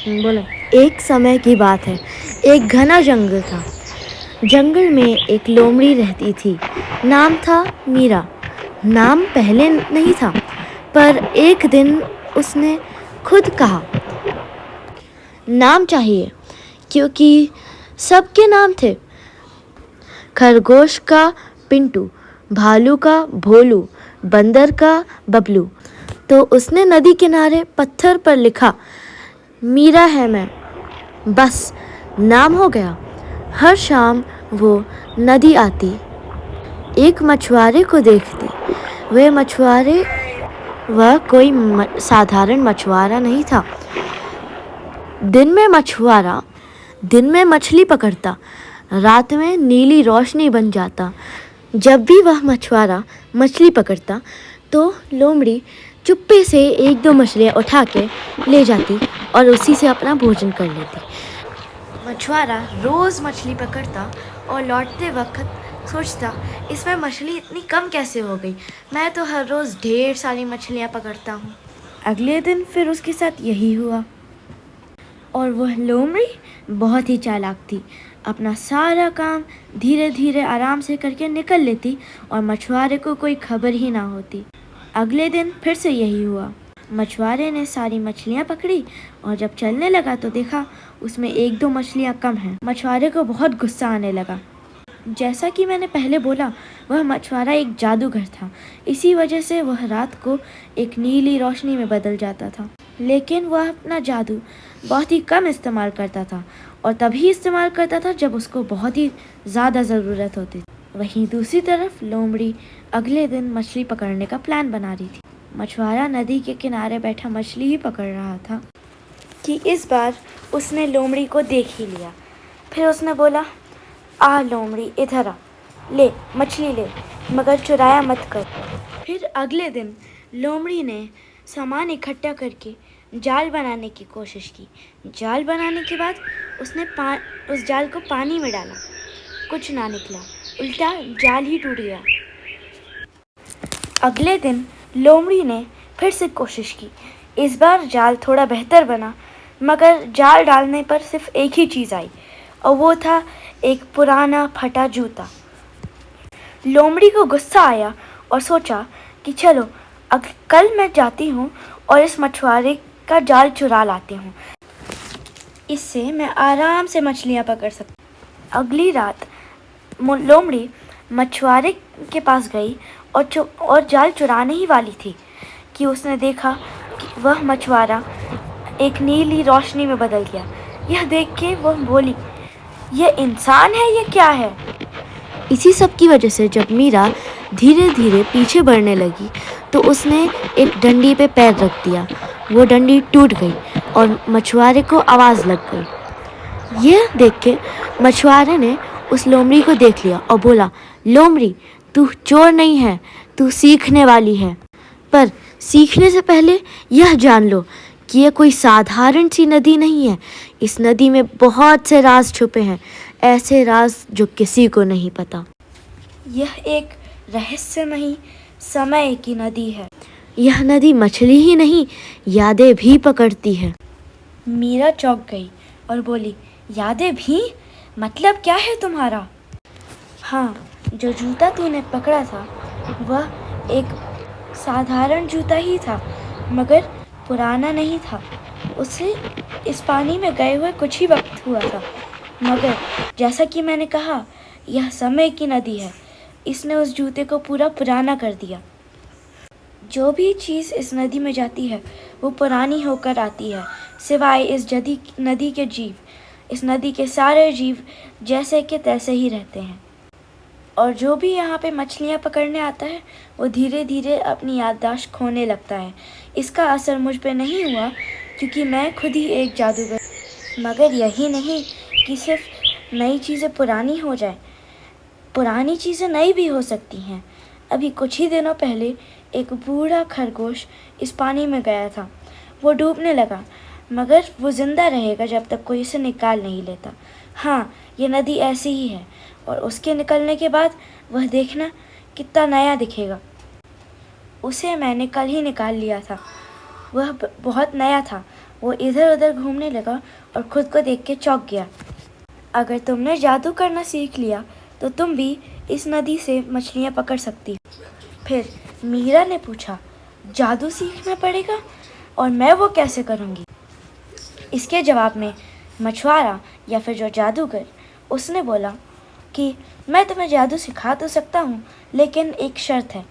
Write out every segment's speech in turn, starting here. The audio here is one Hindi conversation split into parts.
बोलो। एक समय की बात है। एक घना जंगल था। जंगल में एक लोमड़ी रहती थी। नाम था मीरा। नाम पहले नहीं था, पर एक दिन उसने खुद कहा, नाम चाहिए, क्योंकि सबके नाम थे। खरगोश का पिंटू, भालू का भोलू, बंदर का बबलू। तो उसने नदी किनारे पत्थर पर लिखा, मीरा है मैं। बस नाम हो गया। हर शाम वो नदी आती, एक मछुआरे को देखती। वह कोई साधारण मछुआरा नहीं था। दिन में मछली पकड़ता, रात में नीली रोशनी बन जाता। जब भी वह मछुआरा मछली पकड़ता तो लोमड़ी चुप्पे से एक दो मछलियाँ उठा के ले जाती और उसी से अपना भोजन कर लेती। मछुआरा रोज़ मछली पकड़ता और लौटते वक्त सोचता, इसमें मछली इतनी कम कैसे हो गई, मैं तो हर रोज़ ढेर सारी मछलियाँ पकड़ता हूँ। अगले दिन फिर उसके साथ यही हुआ। और वह लोमड़ी बहुत ही चालाक थी। अपना सारा काम धीरे धीरे आराम से करके निकल लेती और मछुआरे को कोई खबर ही ना होती। अगले दिन फिर से यही हुआ। मछुआरे ने सारी मछलियाँ पकड़ी और जब चलने लगा तो देखा उसमें एक दो मछलियाँ कम हैं। मछुआरे को बहुत गुस्सा आने लगा। जैसा कि मैंने पहले बोला, वह मछुआरा एक जादूगर था। इसी वजह से वह रात को एक नीली रोशनी में बदल जाता था। लेकिन वह अपना जादू बहुत ही कम इस्तेमाल करता था और तभी इस्तेमाल करता था जब उसको बहुत ही ज़्यादा ज़रूरत होती थी। वहीं दूसरी तरफ लोमड़ी अगले दिन मछली पकड़ने का प्लान बना रही थी। मछुआरा नदी के किनारे बैठा मछली ही पकड़ रहा था कि इस बार उसने लोमड़ी को देख ही लिया। फिर उसने बोला, आ लोमड़ी, इधर आ, ले मछली ले, मगर चुराया मत कर। फिर अगले दिन लोमड़ी ने सामान इकट्ठा करके जाल बनाने की कोशिश की। जाल बनाने के बाद उसने उस जाल को पानी में डाला, कुछ ना निकला, उल्टा जाल ही टूट गया। अगले दिन लोमड़ी ने फिर से कोशिश की। इस बार जाल थोड़ा बेहतर बना, मगर जाल डालने पर सिर्फ एक ही चीज़ आई और वो था एक पुराना फटा जूता। लोमड़ी को गुस्सा आया और सोचा कि चलो कल मैं जाती हूँ और इस मछुआरे का जाल चुरा लाती हूँ, इससे मैं आराम से मछलियाँ पकड़ सकती। अगली रात लोमड़ी मछुआरे के पास गई और जाल चुराने ही वाली थी कि उसने देखा कि वह मछुआरा एक नीली रोशनी में बदल गया। यह देख के वह बोली, यह इंसान है, यह क्या है? इसी सब की वजह से जब मीरा धीरे धीरे पीछे बढ़ने लगी तो उसने एक डंडी पे पैर रख दिया। वो डंडी टूट गई और मछुआरे को आवाज़ लग गई। यह देख के मछुआरे ने उस लोमड़ी को देख लिया और बोला, लोमड़ी, तू चोर नहीं है, तू सीखने वाली है। पर सीखने से पहले यह जान लो कि यह कोई साधारण सी नदी नहीं है। इस नदी में बहुत से राज छुपे हैं, ऐसे राज जो किसी को नहीं पता। यह एक रहस्यमयी समय की नदी है। यह नदी मछली ही नहीं, यादें भी पकड़ती है। मीरा चौंक गई और बोली, यादें भी? मतलब क्या है तुम्हारा? हाँ, जो जूता तूने पकड़ा था वह एक साधारण जूता ही था, मगर पुराना नहीं था। उसे इस पानी में गए हुए कुछ ही वक्त हुआ था, मगर जैसा कि मैंने कहा, यह समय की नदी है। इसने उस जूते को पूरा पुराना कर दिया। जो भी चीज़ इस नदी में जाती है वो पुरानी होकर आती है, सिवाय इस नदी के जीव। इस नदी के सारे जीव जैसे के तैसे ही रहते हैं। और जो भी यहाँ पे मछलियाँ पकड़ने आता है वो धीरे धीरे अपनी याददाश्त खोने लगता है। इसका असर मुझ पे नहीं हुआ क्योंकि मैं खुद ही एक जादूगर। मगर यही नहीं कि सिर्फ नई चीज़ें पुरानी हो जाए, पुरानी चीज़ें नई भी हो सकती हैं। अभी कुछ ही दिनों पहले एक बूढ़ा खरगोश इस पानी में गया था। वो डूबने लगा, मगर वो ज़िंदा रहेगा जब तक कोई इसे निकाल नहीं लेता। हाँ, ये नदी ऐसी ही है और उसके निकलने के बाद वह देखना कितना नया दिखेगा। उसे मैंने कल ही निकाल लिया था। वह बहुत नया था वो इधर उधर घूमने लगा और खुद को देख के चौंक गया। अगर तुमने जादू करना सीख लिया तो तुम भी इस नदी से मछलियाँ पकड़ सकती हो। फिर मीरा ने पूछा, जादू सीखना पड़ेगा और मैं वो कैसे करूँगी? इसके जवाब में मछुआरा या फिर जो जादूगर, उसने बोला कि मैं तुम्हें जादू सिखा तो सकता हूँ, लेकिन एक शर्त है,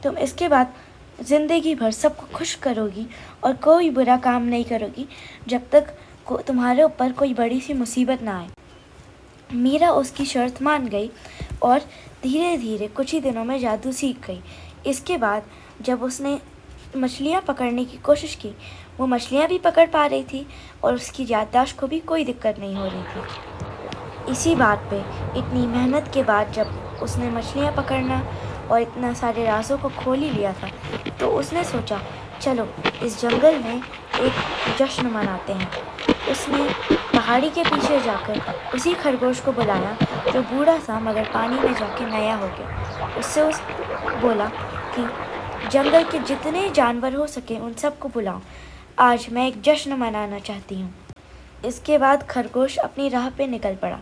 तुम इसके बाद ज़िंदगी भर सबको खुश करोगी और कोई बुरा काम नहीं करोगी जब तक तुम्हारे ऊपर कोई बड़ी सी मुसीबत ना आए। मीरा उसकी शर्त मान गई और धीरे धीरे कुछ ही दिनों में जादू सीख गई। इसके बाद जब उसने मछलियाँ पकड़ने की कोशिश की, वो मछलियाँ भी पकड़ पा रही थी और उसकी याददाश्त को भी कोई दिक्कत नहीं हो रही थी। इसी बात पे इतनी मेहनत के बाद जब उसने मछलियाँ पकड़ना और इतना सारे राज़ों को खोल ही लिया था, तो उसने सोचा, चलो इस जंगल में एक जश्न मनाते हैं। उसने पहाड़ी के पीछे जाकर उसी खरगोश को बुलाया जो बूढ़ा था मगर पानी में जाके नया हो गया। उससे बोला कि जंगल के जितने जानवर हो सके उन सबको बुलाओ, आज मैं एक जश्न मनाना चाहती हूँ। इसके बाद खरगोश अपनी राह पे निकल पड़ा।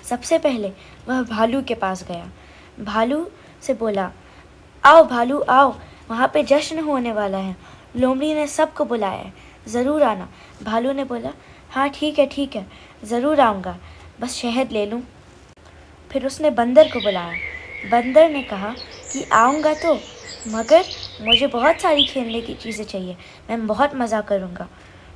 सबसे पहले वह भालू के पास गया। भालू से बोला, आओ भालू आओ, वहाँ पे जश्न होने वाला है, लोमड़ी ने सबको बुलाया है, ज़रूर आना। भालू ने बोला, हाँ ठीक है, ज़रूर आऊँगा, बस शहद ले लूँ। फिर उसने बंदर को बुलाया। बंदर ने कहा कि आऊँगा तो, मगर मुझे बहुत सारी खेलने की चीज़ें चाहिए, मैं बहुत मज़ा करूँगा।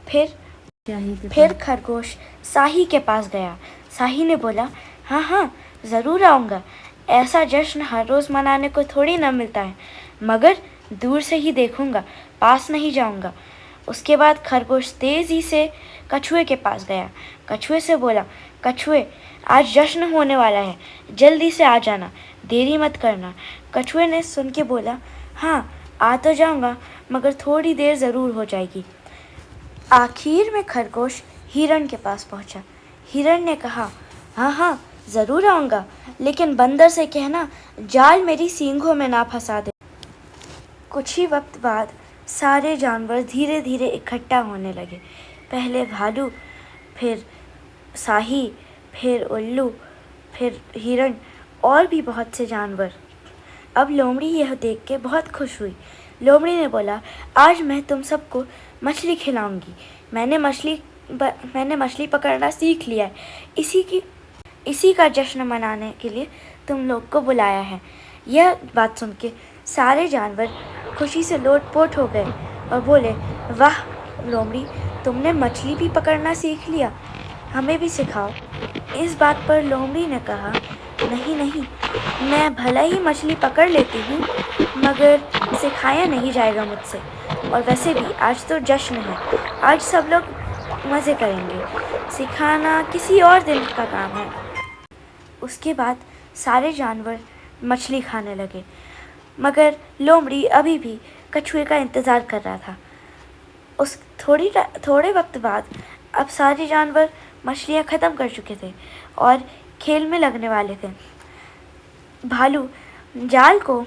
फिर खरगोश शाही के पास गया। शाही ने बोला, हाँ ज़रूर आऊँगा, ऐसा जश्न हर रोज़ मनाने को थोड़ी ना मिलता है, मगर दूर से ही देखूँगा, पास नहीं जाऊँगा। उसके बाद खरगोश तेज़ी से कछुए के पास गया। कछुए से बोला, कछुए आज जश्न होने वाला है, जल्दी से आ जाना, देरी मत करना। कछुए ने सुन के बोला, हाँ आ तो जाऊँगा, मगर थोड़ी देर ज़रूर हो जाएगी। आखिर में खरगोश हिरण के पास पहुँचा। हिरण ने कहा, हाँ ज़रूर आऊँगा, लेकिन बंदर से कहना जाल मेरी सींगों में ना फंसा दे। कुछ ही वक्त बाद सारे जानवर धीरे धीरे इकट्ठा होने लगे। पहले भालू, फिर शाही, फिर उल्लू, फिर हिरण और भी बहुत से जानवर। अब लोमड़ी यह देख के बहुत खुश हुई। लोमड़ी ने बोला, आज मैं तुम सबको मछली खिलाऊंगी। मैंने मछली पकड़ना सीख लिया है, इसी का जश्न मनाने के लिए तुम लोग को बुलाया है। यह बात सुन के सारे जानवर खुशी से लोटपोट हो गए और बोले, वाह लोमड़ी, तुमने मछली भी पकड़ना सीख लिया, हमें भी सिखाओ। इस बात पर लोमड़ी ने कहा, नहीं, मैं भला ही मछली पकड़ लेती हूँ, मगर सिखाया नहीं जाएगा मुझसे। और वैसे भी आज तो जश्न है, आज सब लोग मज़े करेंगे, सिखाना किसी और दिन का काम है। उसके बाद सारे जानवर मछली खाने लगे, मगर लोमड़ी अभी भी कछुए का इंतज़ार कर रहा था। थोड़े वक्त बाद अब सारे जानवर मछलियाँ ख़त्म कर चुके थे और खेल में लगने वाले थे। भालू जाल को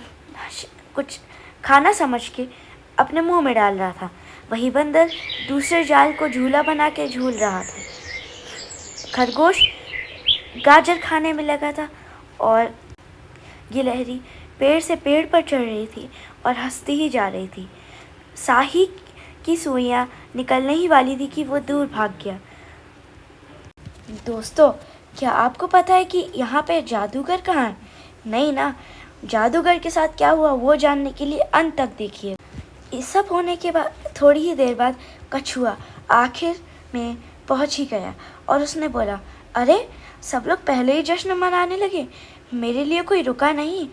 कुछ खाना समझ के अपने मुंह में डाल रहा था। वही बंदर दूसरे जाल को झूला बना के झूल रहा था। खरगोश गाजर खाने में लगा था और गिलहरी पेड़ से पेड़ पर चढ़ रही थी और हंसती ही जा रही थी। शाही की सुइयां निकलने ही वाली थी कि वो दूर भाग गया। दोस्तों, क्या आपको पता है कि यहाँ पे जादूगर कहाँ है? नहीं ना, जादूगर के साथ क्या हुआ वो जानने के लिए अंत तक देखिए। इस सब होने के बाद थोड़ी ही देर बाद कछुआ आखिर में पहुँच ही गया और उसने बोला, अरे सब लोग पहले ही जश्न मनाने लगे, मेरे लिए कोई रुका नहीं।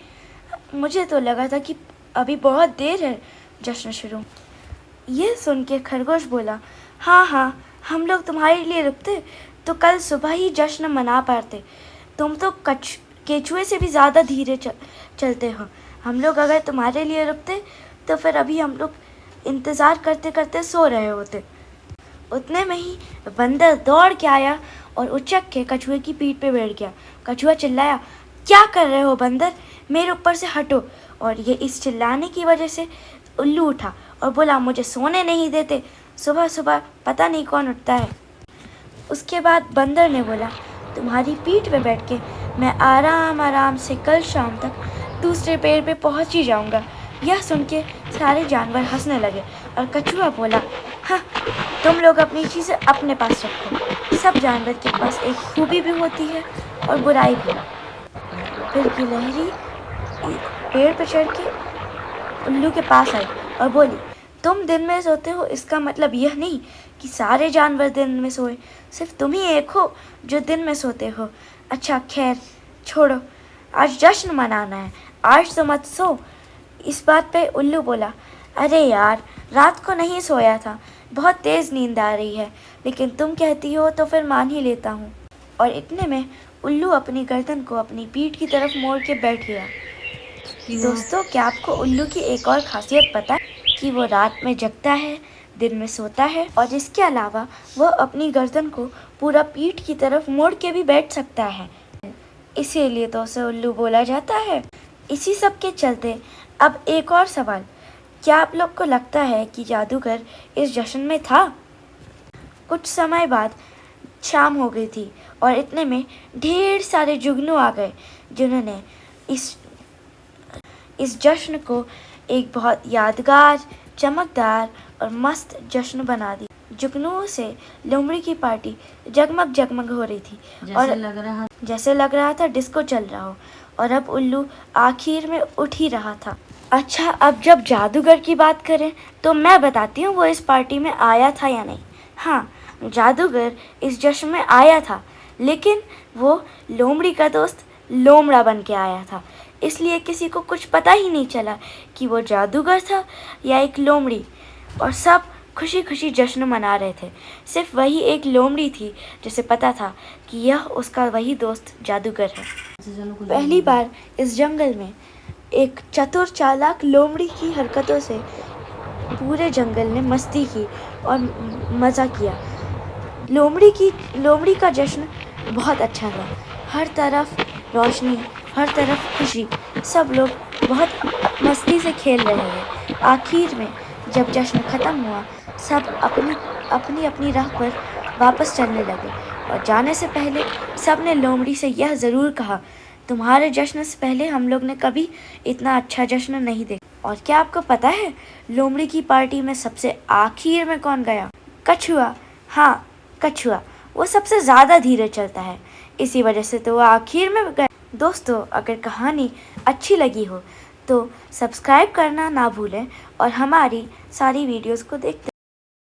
मुझे तो लगा था कि अभी बहुत देर है जश्न शुरू। ये सुन के खरगोश बोला, हाँ, हम लोग तुम्हारे लिए रुकते तो कल सुबह ही जश्न मना पाते। तुम तो केचुए से भी ज़्यादा धीरे चलते हो। हम लोग अगर तुम्हारे लिए रुकते तो फिर अभी हम लोग इंतज़ार करते करते सो रहे होते। उतने में ही बंदर दौड़ के आया और उचक के कछुए की पीठ पे बैठ गया। कछुआ चिल्लाया, क्या कर रहे हो बंदर, मेरे ऊपर से हटो। और ये इस चिल्लाने की वजह से उल्लू उठा और बोला, मुझे सोने नहीं देते, सुबह सुबह पता नहीं कौन उठता है। उसके बाद बंदर ने बोला, तुम्हारी पीठ पे बैठ के मैं आराम आराम से कल शाम तक दूसरे पेड़ पे पहुंच ही जाऊंगा। यह सुन के सारे जानवर हंसने लगे और कछुआ बोला, हाँ, तुम लोग अपनी चीज़ें अपने पास रखो। सब जानवर के पास एक खूबी भी होती है और बुराई भी। फिर गिलहरी पेड़ पे चढ़ के उल्लू के पास आई और बोली, तुम दिन में सोते हो, इसका मतलब यह नहीं कि सारे जानवर दिन में सोए, सिर्फ तुम ही एक हो जो दिन में सोते हो। अच्छा खैर छोड़ो, आज जश्न मनाना है, आज तो मत सो। इस बात पे उल्लू बोला, अरे यार, रात को नहीं सोया था, बहुत तेज़ नींद आ रही है, लेकिन तुम कहती हो तो फिर मान ही लेता हूँ। और इतने में उल्लू अपनी गर्दन को अपनी पीठ की तरफ मोड़ के बैठ गया। दोस्तों, क्या आपको उल्लू की एक और खासियत पता है कि वो रात में जगता है, दिन में सोता है, और इसके अलावा वह अपनी गर्दन को पूरा पीठ की तरफ मोड़ के भी बैठ सकता है। इसीलिए तो उसे उल्लू बोला जाता है। इसी सब के चलते अब एक और सवाल, क्या आप लोग को लगता है कि जादूगर इस जश्न में था? कुछ समय बाद शाम हो गई थी और इतने में ढेर सारे जुगनू आ गए, जिन्होंने इस जश्न को एक बहुत यादगार, चमकदार और मस्त जश्न बना दी। जुगनुओं से लोमड़ी की पार्टी जगमग जगमग हो रही थी और जैसे लग रहा था डिस्को चल रहा हो। और अब उल्लू आखिर में उठ ही रहा था। अच्छा, अब जब जादूगर की बात करें तो मैं बताती हूँ वो इस पार्टी में आया था या नहीं। हाँ, जादूगर इस जश्न में आया था, लेकिन वो लोमड़ी का दोस्त लोमड़ा बन के आया था, इसलिए किसी को कुछ पता ही नहीं चला कि वो जादूगर था या एक लोमड़ी। और सब खुशी खुशी जश्न मना रहे थे। सिर्फ वही एक लोमड़ी थी जिसे पता था कि यह उसका वही दोस्त जादूगर है। पहली बार इस जंगल में एक चतुर चालाक लोमड़ी की हरकतों से पूरे जंगल ने मस्ती की और मज़ा किया। लोमड़ी का जश्न बहुत अच्छा था। हर तरफ रोशनी, हर तरफ खुशी, सब लोग बहुत मस्ती से खेल रहे थे। आखिर में जब जश्न ख़त्म हुआ, सब अपनी अपनी राह पर वापस चलने लगे और जाने से पहले सब ने लोमड़ी से यह ज़रूर कहा, तुम्हारे जश्न से पहले हम लोग ने कभी इतना अच्छा जश्न नहीं देखा। और क्या आपको पता है लोमड़ी की पार्टी में सबसे आखिर में कौन गया? कछुआ। हाँ, कछुआ। वो सबसे ज़्यादा धीरे चलता है, इसी वजह से तो वो आखिर में गया। दोस्तों, अगर कहानी अच्छी लगी हो तो सब्सक्राइब करना ना भूलें और हमारी सारी वीडियोस को देखते